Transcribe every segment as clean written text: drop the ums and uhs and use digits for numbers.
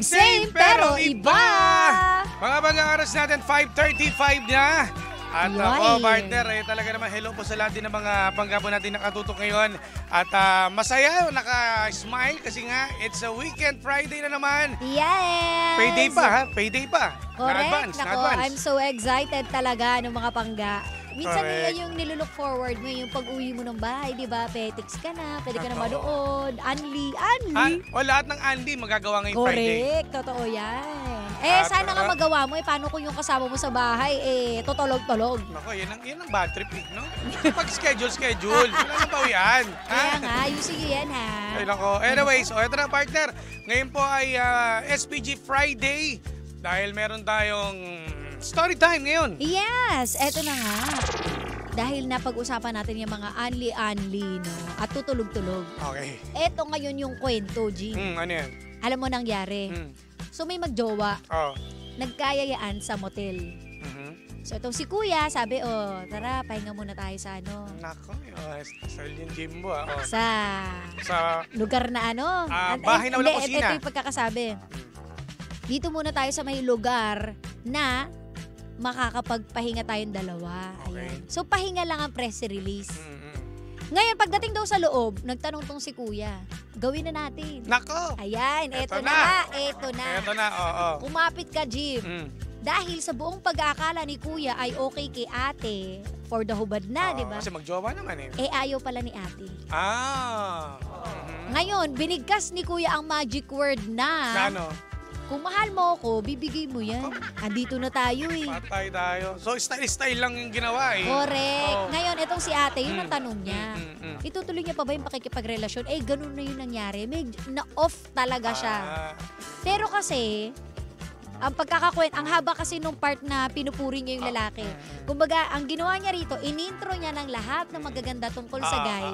Same, pero iba! Mga bagang oras natin, 5:35 na. At partner, talaga naman hello po sa lahat din ng mga panggapo natin nakatutok ngayon. At masaya, naka-smile kasi nga, it's a weekend, Friday na naman. Yes! Payday pa ha? Payday pa. Correct. Nako, I'm so excited talaga ng mga pangga. Minsan Correct. yung nilook forward mo, yung pag-uwi mo ng bahay, di ba? Petics ka na, pwede ka na manood. Anli. O lahat ng Andy magagawa ngayong Friday. Correct, totoo yan. Sana nga magawa mo, paano kung yung kasama mo sa bahay, tutulog-tulog. Nako, yan ang bad trip no? Pag-schedule. Wala nang bawian. Kaya nga, ayusin nyo yan ha. Ay nako. Anyways, ito na partner. Ngayon po ay SPG Friday. Dahil meron tayong story time ngayon. Yes, eto na nga. Dahil napag-usapan natin yung mga anli-anli, no? At tutulog-tulog. Okay. Eto ngayon yung kwento, G. Ano yan? Alam mo nangyari. So may magjowa. Nagkayayaan sa motel. So itong si Kuya, sabi, tara, pahinga muna tayo sa ano. Nako, style yung Jimbo. Sa lugar na ano. Bahay na walang kusina. Ito yung pagkakasabi. Dito muna tayo sa may lugar na makakapagpahinga tayong dalawa. Okay. Ayan. So pahinga lang ang press release. Ngayon, pagdating daw sa loob, nagtanong tong si Kuya, gawin na natin. Nako! Ayan, eto na. Ito na, oo. Kumapit ka, Jim. Dahil sa buong pag-aakala ni Kuya ay okay kay ate for the hubad na, di ba? Kasi magjowa naman eh. Ayaw pala ni ate. Ngayon, binigkas ni Kuya ang magic word na... Ano? Kung mahal mo ako, bibigay mo yan. Andito na tayo eh. Patay tayo. So, style lang yung ginawa eh. Correct. Ngayon, itong si ate, yun ang tanong niya. Itutuloy niya pa ba yung pakikipagrelasyon? Ganun na yung nangyari. May na-off talaga siya. Pero kasi, ang ang haba kasi nung part na pinupuri niya yung lalaki. Kumbaga, ang ginawa niya rito, inintro niya ng lahat ng magaganda tungkol sa guy.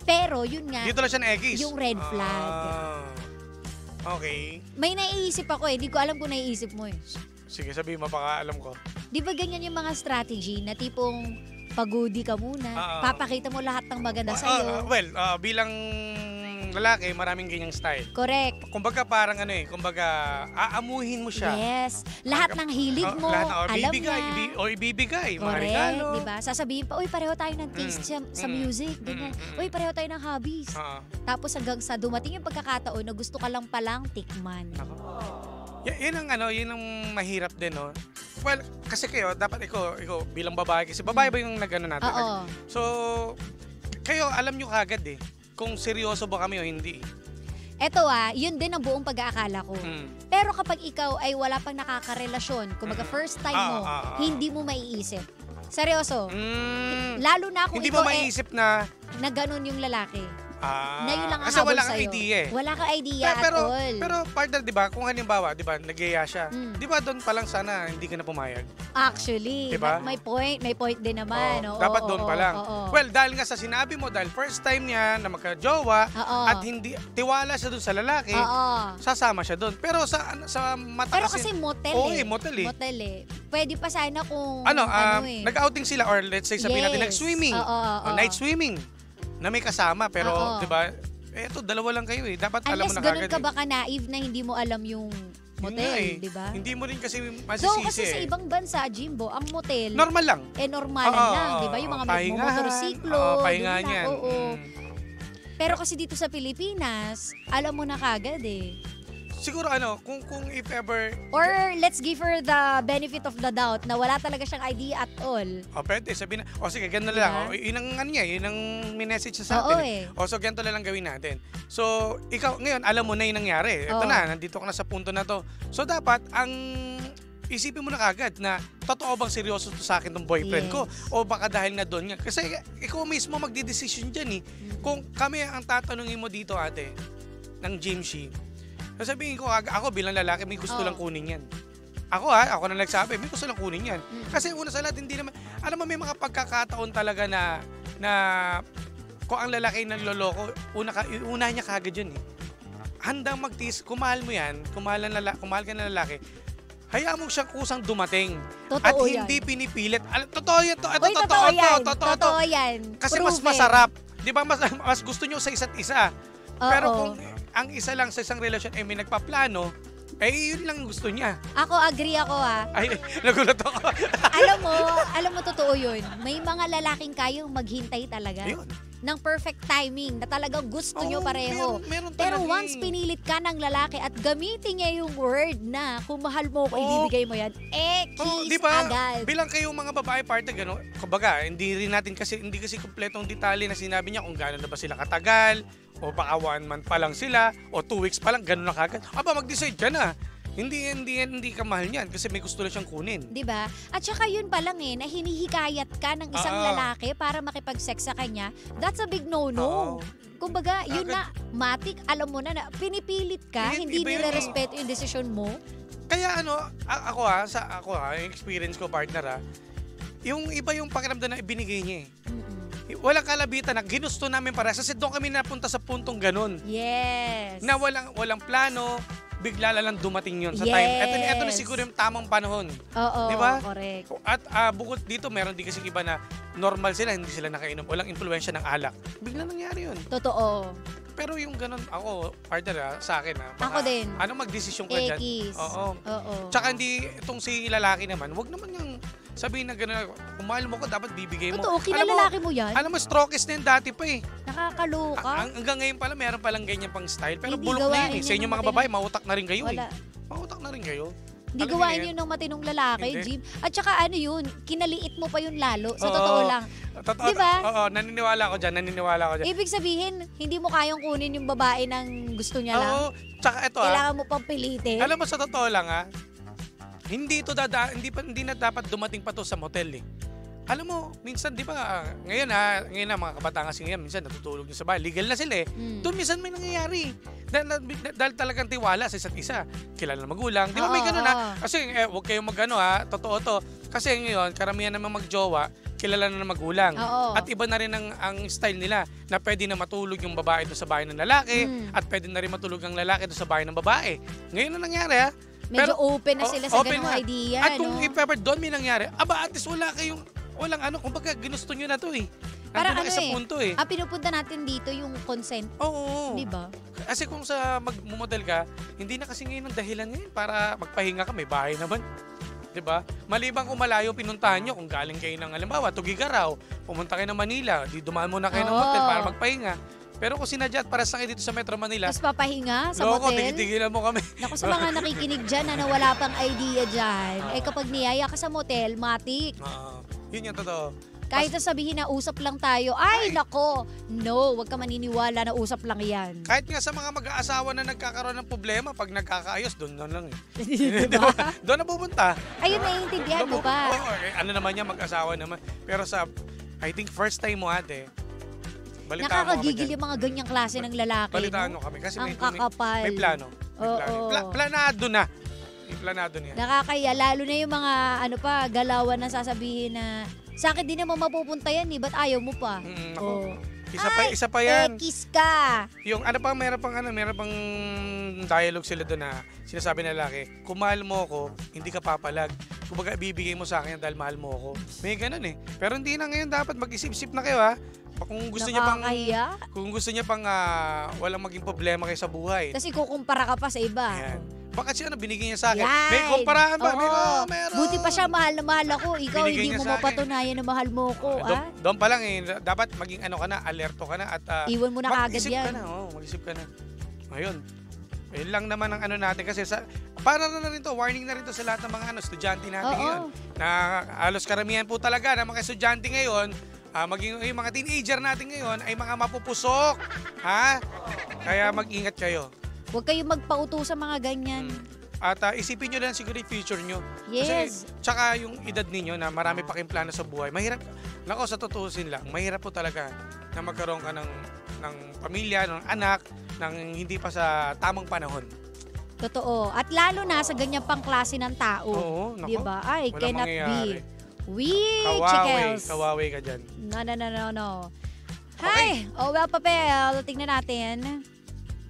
Pero, yun nga, dito lang siya na-egis. yung red flag. Okay. May naiisip ako eh. Di ko alam kung naiisip mo eh. Sige, sabihin mo, baka alam ko. Di ba ganyan yung mga strategy na tipong pagudi ka muna, papakita mo lahat ng maganda sa'yo? Bilang lalaki, maraming ganyang style. Correct. Kumbaga parang aamuhin mo siya. Yes. Lahat ng hilig mo, alam niya. Ibibigay. Correct, di ba? Sasabihin pa, uy, pareho tayo ng taste sa music. Ganyan. Uy, pareho tayo ng hobbies. Tapos hanggang sa dumating yung pagkakataon na gusto ka lang palang tikman. Yun ang mahirap din, no? Well, kasi dapat ikaw bilang babae, kasi babae ba yung nag-ano natin? Oo. So, kayo, alam nyo kagad eh, kung seryoso ba kami o hindi. Eto yun din ang buong pag-aakala ko. Pero kapag ikaw ay wala pang nakakarelasyon, kumbaga first time mo, hindi mo maiisip. Seryoso. Lalo na kung hindi ikaw mo maiisip na ganun yung lalaki. Na yun lang ang kasi habol wala sa'yo. kang idea eh. Wala kang idea at all. Pero partner, di ba, kung halimbawa, di ba, nagyaya siya, di ba doon pa lang sana hindi ka na pumayag? Actually, diba? may point din naman. Dapat doon pa lang. Well, dahil nga sa sinabi mo, dahil first time niya na magka-jowa at hindi tiwala siya doon sa lalaki, sasama siya doon. Pero sa mata pero kasi motel motel eh. Motel eh. Pwede pa sana kung nag-outing sila or let's say sabihin natin nag-swimming. Night swimming. Na may kasama, pero, di ba, eto, dalawa lang kayo eh. Dapat alam mo na kagad. Unless ganun ka ba ka-naive na hindi mo alam yung motel, di ba? Hindi mo rin kasi masisisi. So, kasi sa ibang bansa, Jimbo, ang motel, normal lang. Normalan lang, di ba? Yung mga motorsiklo, pahinga niyan. Pero kasi dito sa Pilipinas, alam mo na kagad eh. Siguro kung if ever... Or let's give her the benefit of the doubt na wala talaga siyang idea at all. Pwede. Sabihin na, sige, ganito lang. Yun ang yun ang minessage sa atin. So, ganito lang gawin natin. So, ikaw, ngayon, alam mo na yung nangyari. Ito na, nandito ka na sa punto na to. So, dapat, ang isipin mo na kagad na totoo bang seryoso to sa akin tong boyfriend ko o baka dahil nga doon nga. Kasi ikaw mismo magdidesisyon dyan eh. Kung kami ang tatanungin mo dito ate, ng Jimshi, sasabihin ko, ako bilang lalaki, may gusto lang kunin yan. Ako na nagsabi, may gusto lang kunin yan. Kasi una sa lahat, hindi naman, alam mo may mga pagkakataon talaga na kung ang lalaki nagloloko, una niya kagad yun eh. Handang magtiis, kumahal mo yan, kumahal ka na lalaki, hayaan mo siyang kusang dumating. At hindi pinipilit. Totoo yan to. Totoo yan. Kasi mas masarap. Di ba mas gusto nyo sa isa't isa. Pero kung ang isa lang sa isang relasyon ay may nagpaplano, yun lang gusto niya. Ako, agree ako Ay, nagulat ako. alam mo totoo yun. May mga lalaking kayang maghintay talaga. Ayun. Ng perfect timing na talagang gusto nyo pareho. Meron Pero talaga once pinilit ka ng lalaki at gamitin niya yung word na kung mahal mo ko, ibibigay mo yan, kiss diba, agad. Bilang kayong mga babae partner, gano'n, kumbaga, hindi kasi kompletong detalye na sinabi niya kung gano'n na ba sila katagal, o baka 1 month pa lang sila, o 2 weeks pa lang, gano'n na kagad. Mag-decide ka na. Hindi ka mahal niyan kasi may gusto na siyang kunin. 'Di ba? At saka yun pa lang na hinihikayat ka ng isang lalaki para makipag-sex sa kanya. That's a big no-no. Kumbaga, yun na, matik, alam mo na pinipilit ka, hindi nire-respeto yung desisyon mo. Kaya ako yung experience ko partner yung iba yung pakiramdam na ibinigay niya Walang kalabitan na ginusto namin para kasi doon kami napunta sa puntong ganun. Yes. Na walang plano, bigla lang dumating yun sa time. Ito na siguro yung tamang panahon. Oo, diba? Correct. At bukod dito, meron din kasi iba na normal sila, hindi sila nakainom. Walang impluensya ng alak. Bigla nangyari yun. Totoo. Pero yung ganun, ako, partner sa akin ako din. Magdesisyon ka dyan? Kiss. Oo. Tsaka hindi, itong si lalaki naman, wag naman yung sabihin na gano'n, kung mahal mo ko, dapat bibigay mo. Totoo, kinalalaki mo yan. Alam mo, strokes na yun dati pa Nakakaloka. Hanggang ngayon pala, meron palang ganyan pang style. Pero Hindi bulok na yun gawain Sa inyo mga babae, mautak na rin kayo Wala. Mautak na rin kayo. Hindi gawain yun ng matinong lalaki, Jim. At saka yun, kinaliit mo pa yun lalo. Sa totoo lang. Diba? Oo, naniniwala ko dyan. Ibig sabihin, hindi mo kayang kunin yung babae ng gusto niya lang. Oo, tsaka ito Kailangan mo pang pilitin. Alam mo, sa totoo lang hindi na dapat dumating pa to sa motel Alam mo, minsan, di ba, ngayon mga kabataan kasi ngayon, minsan natutulog nyo sa bahay. Legal na sila Doon minsan may nangyayari. Dahil talagang tiwala sa isa't isa. Kilala ng magulang. Di ba may gano'n Kasi huwag kayong totoo to. Kasi ngayon, karamihan naman magjowa, kilala na ng magulang. At iba na rin ang style nila na pwede na matulog yung babae doon sa bahay ng lalaki at pwede na rin matulog ang lalaki doon sa bahay ng babae. Ngayon na nangyari Medyo open na sila sa ganung idea. At kung if ever doon may nangyari, at least walang kumbaga ginusto nyo na to Para sa punto ang pinupunta natin dito yung consent. Oo. Di ba? Kasi kung sa magmumodel ka, hindi na kasi ngayon ang dahilan ngayon para magpahinga ka, may bahay naman. Di ba? Maliban kung malayo pinuntahan nyo, kung galing kayo ng halimbawa, Tugigaraw, pumunta kayo ng Manila, di dumaan muna kayo ng hotel para magpahinga. Pero kung sinadya at para sa kayo dito sa Metro Manila, tapos papahinga sa loko, motel. tigilan mo kami. Naku, sa mga nakikinig dyan na wala pang idea dyan, kapag niyaya ka sa motel, matik. Yun yung totoo. Kahit sabihin na usap lang tayo, nako, no, wag ka maniniwala na usap lang yan. Kahit nga sa mga mag-aasawa na nagkakaroon ng problema, pag nagkakaayos, doon lang Diba? Doon na pupunta. Ayun, naiintindihan mo pa. Ano naman yan, mag-asawa naman. Pero I think first time mo nakakagigil yung mga ganyang klase ng lalaki. Balitaan mo kami kasi ang kakapal. May plano. Planado na. May planado niya. Nakakaya, lalo na yung mga galawan na sasabihin na sa akin din naman mapupunta yan ba't ayaw mo pa? Isa pa yan. Kiss ka. Yung meron pang dialogue sila doon na sinasabi ng lalaki, kung mahal mo ako, hindi ka papalag. Kumbaga, ibibigay mo sa akin dahil mahal mo ako. May ganun Pero hindi na ngayon dapat mag-isip-isip na kayo Kung gusto niya pang walang maging problema kayo sa buhay. Kasi kukumpara ka pa sa iba. Ayan. Bakit siya binigay niya sa akin? May kumparahan ba? Meron. Buti pa siya, mahal na mahal ako. Ikaw, hindi mo mapatunayan na mahal mo ko. Doon pa lang dapat maging ka na, alerto ka na at iwan mo na kagad yan. Mag-isip ka na. Ayun. Ayun lang naman ang natin kasi para na rin to, warning na rin to sa lahat ng mga estudyante natin ngayon. Na halos karamihan po talaga ng mga estudyante ngayon, maging yung mga teenager natin ngayon ay mga mapupusok. Kaya mag-ingat kayo. Huwag kayong magpauto sa mga ganyan. At isipin nyo lang siguro yung future nyo. Yes. Kasi, tsaka yung edad ninyo na marami pa kayong plano sa buhay. Mahirap, sa tutuusin lang, mahirap po talaga na magkaroon ka ng pamilya, ng anak, ng hindi pa sa tamang panahon. Totoo. At lalo na sa ganyan pang klase ng tao. Oo, di ba? Ay, cannot be. Kawawi ka dyan. No. Hi! Okay. Well, Papel, tingnan natin.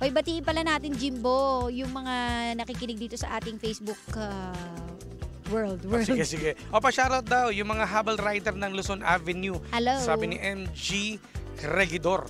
Hoy, batiin pala natin, Jimbo, yung mga nakikinig dito sa ating Facebook world. Sige. Pa-shoutout daw, yung mga habal rider ng Luzon Avenue. Hello. Sabi ni MG Regidor.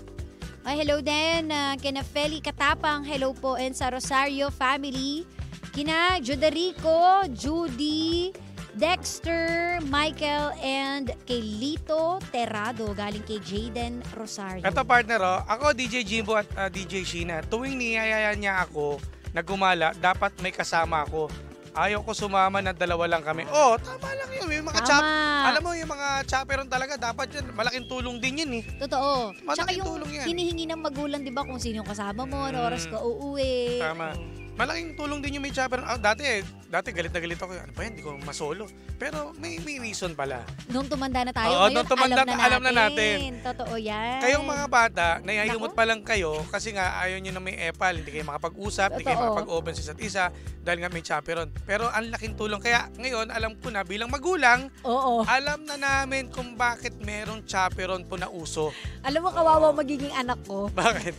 Ay, hello din. Kina Feli Katapang, hello po. And sa Rosario family. Kina Juderico, Judy, Dexter, Michael, and kay Lito Terrado, galing kay Jaden Rosario. Ito partner, ako DJ Jimbo at DJ Sheena. Tuwing niyayaya niya ako na gumala, dapat may kasama ako. Ayaw ko sumama na dalawa lang kami. Oh, tama lang yun. Yung mga alam mo, yung mga chaperon talaga, dapat yan, malaking tulong din yun eh. Totoo. Malaking Tsaka yung tulong yan. hinihingi ng magulang, di ba, kung sino yung kasama mo, ano oras ka uuwi. Tama. Malaking tulong din yung may chaperon. Dati galit na galit ako. Ano ba yan? Hindi ko masolo. Pero may reason pala. Nung tumanda na tayo, Oo, ngayon, nung tumanda, alam na natin. Totoo yan. Kayong mga bata, nayayumot pa lang kayo kasi nga ayaw nyo na may epal, hindi kayo makapag-usap, hindi kayo makapag-open sa isa't isa dahil nga may chaperon. Pero ang laking tulong. Kaya ngayon, alam ko na bilang magulang, alam na namin kung bakit merong chaperon po na uso. Alam mo, kawawa magiging anak ko. Bakit?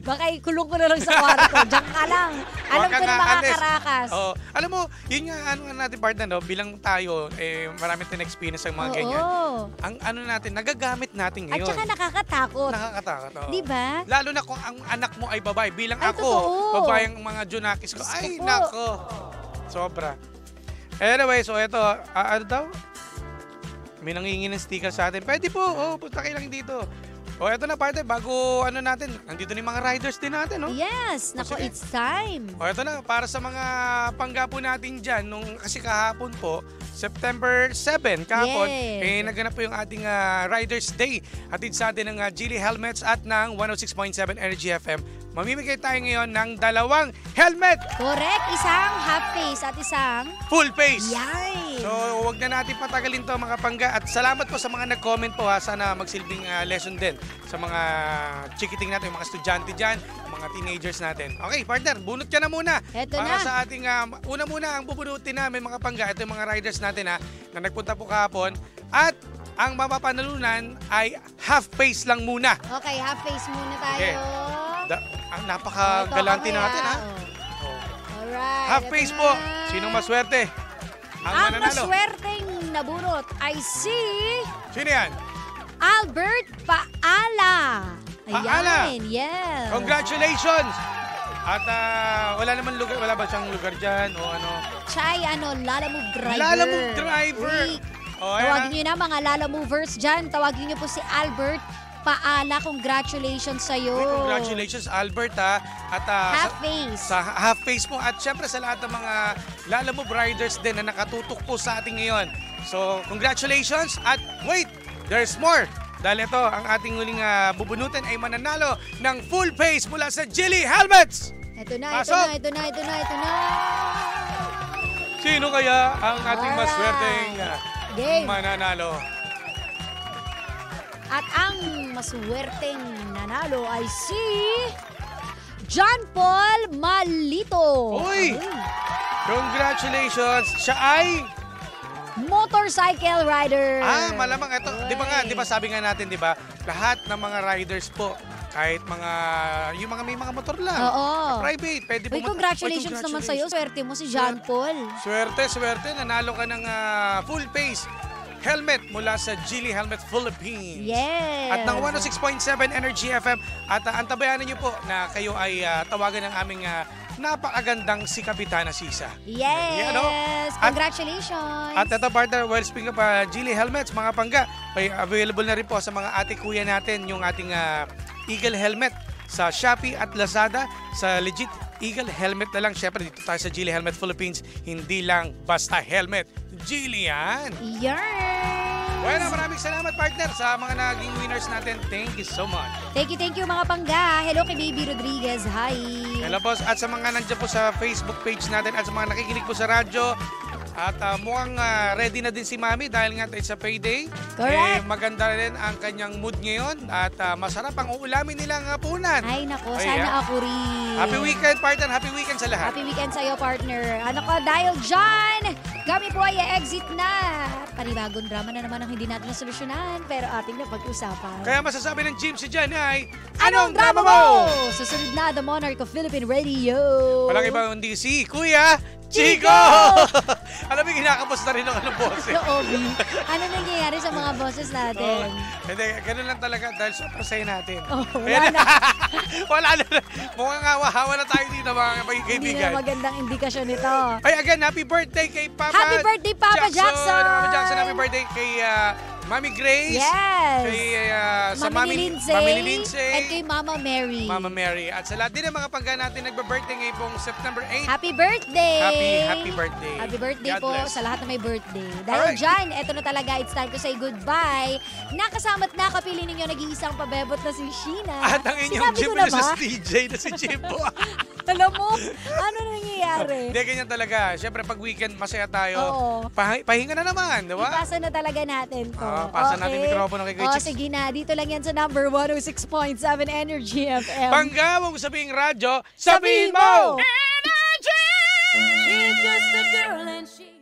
Baka ikulong ko na lang sa kwarto. Diyan ka lang. Alam ko na makakarakas. Alam mo, yun nga, ano nga natin partner, no? Bilang tayo, marami tayong experience ng mga ganyan. Ang ano natin, nagagamit natin ngayon. At saka nakakatakot. Nakakatakot, oo. Diba? Lalo na kung ang anak mo ay babae. Bilang ako, babae ang mga junakis ko. Ay, nako. Sobra. Anyway, so ito, ano daw? May nangingi ng sticker sa atin. Pwede po, punta kayo lang dito. Eto na partner, bago ano natin, nandito na yung mga riders din natin, no? Yes, nako, it's time. Eto na, para sa mga panggapo natin dyan, kasi kahapon po, September 7, kahapon, naganap po yung ating Riders Day. Hatid sa atin ng Geely Helmets at ng 106.7 Energy FM. Mamimigay tayo ngayon ng 2 helmet. Correct, isang half face at isang full face. Yay! So, huwag na natin patagalin to mga pangga. At salamat po sa mga nag-comment po ha. Sana magsilbing lesson din sa mga chikiting natin, yung mga estudyante dyan, mga teenagers natin. Okay, partner, bunot ka na muna. Eto para na. Sa ating, una muna ang bubunutin namin mga pangga. Ito yung mga riders natin na nagpunta po kahapon. At ang mapapanalunan ay half face lang muna. Okay, half face muna tayo. Ang napakagalante natin ha. Alright. Half face po. Sinong maswerte? Ang maswerteng nabunot ay si Sino yan? Albert Paala. Paala. Ayan, yes. Congratulations! At wala naman lugar, wala ba siyang lugar dyan o ano? Chay, Lalamove Driver. Lalamove Driver. Tawagin nyo na mga Lalamovers dyan. Tawagin nyo po si Albert Paala. Congratulations sa'yo. Congratulations Albert ha. At half face. Sa half face mo. At syempre sa lahat ng mga Lalamove Riders din na nakatutok po sa ating ngayon. So congratulations at wait, there's more. Dahil ito, ang ating huling bubunutin ay mananalo ng full face mula sa Geely Helmets. Ito na. Sino kaya ang ating maswerteng mananalo? At ang maswerteng nanalo ay si John Paul Malito. Uy! Congratulations! Siya ay motorcycle rider. Malamang ito. Di ba sabi nga natin, di ba? Lahat ng mga riders po, kahit yung mga may mga motor lang. Private, pwede po. Congratulations naman sa'yo. Swerte mo si John Paul. Swerte. Nanalo ka ng full face helmet mula sa Geely Helmet Philippines. Yes. At ng 106.7 Energy FM. At antabayanan niyo po na kayo ay tawagan ng aming napakagandang si Kapitana Sisa. Yes. Congratulations. At ito partner, well speaking of Geely Helmets, mga pangga, available na rin po sa mga ate kuya natin yung ating Eagle Helmet sa Shopee at Lazada. Sa legit Eagle Helmet na lang. Syempre dito tayo sa Geely Helmet Philippines. Hindi lang basta helmet. Geely yan. Yes. Bueno, maraming salamat partner sa mga naging winners natin. Thank you so much. Thank you mga pangga. Hello kay Baby Rodriguez. Hi. Hello po. At sa mga nandiyan po sa Facebook page natin at sa mga nakikinig po sa radyo. At mukhang ready na din si Mami dahil nga it's a payday. Correct. Maganda rin ang kanyang mood ngayon at masarap ang uulamin nilang hapunan. Ay nako, sana ako rin. Happy weekend partner, happy weekend sa lahat. Happy weekend sa'yo partner. Ano ka dahil dyan? Kami po ay exit na. Panibagong drama na naman ang hindi natin nasolusyonan, pero ating napag-usapan. Kaya masasabi ng Jim si Jan ay, Anong drama mo? Susunod na The Monarch of Philippine Radio. Walang iba kundi si Kuya Chico! Alam mo, kinakapos na rin ng anong boses. So, Obi, ano nangyayari sa mga boses natin? Hindi, ganun lang talaga dahil sobrang saya natin. Wala na. Wala na. Mukhang hawa na tayo dito mga Hindi kaibigan. na magandang indikasyon nito. Ay, again, happy birthday kay Papa Happy birthday, Papa Jackson! Papa Jackson, happy birthday kay Mami Grace. Yes! Kay sa Mami Lindsay. And kay Mama Mary. Mama Mary. At sa lahat din ng mga pangga natin nagbe-birthday ngayon pong September 8. Happy birthday! Happy birthday. Happy birthday God po bless. sa lahat na may birthday. Dahil dyan, eto na talaga, it's time to say goodbye. Nakasama't nakapili ninyo nag-iisang pabebot na si Sheena. At ang inyong Sinabi ko Jim na na ba? sa DJ na si Jimbo. Alam mo, ano nangyayari? Hindi, ganyan talaga. Siyempre, pag weekend, masaya tayo. Oo. Pahinga na naman, di ba? Ipasa na talaga natin to. Pasa natin yung mikropono kay Kuya Chicks. Sige na, dito lang yan sa number 106.7 Energy FM. Pangga mong sabihing radyo, sabihin mo! Energy! She's just a girl and she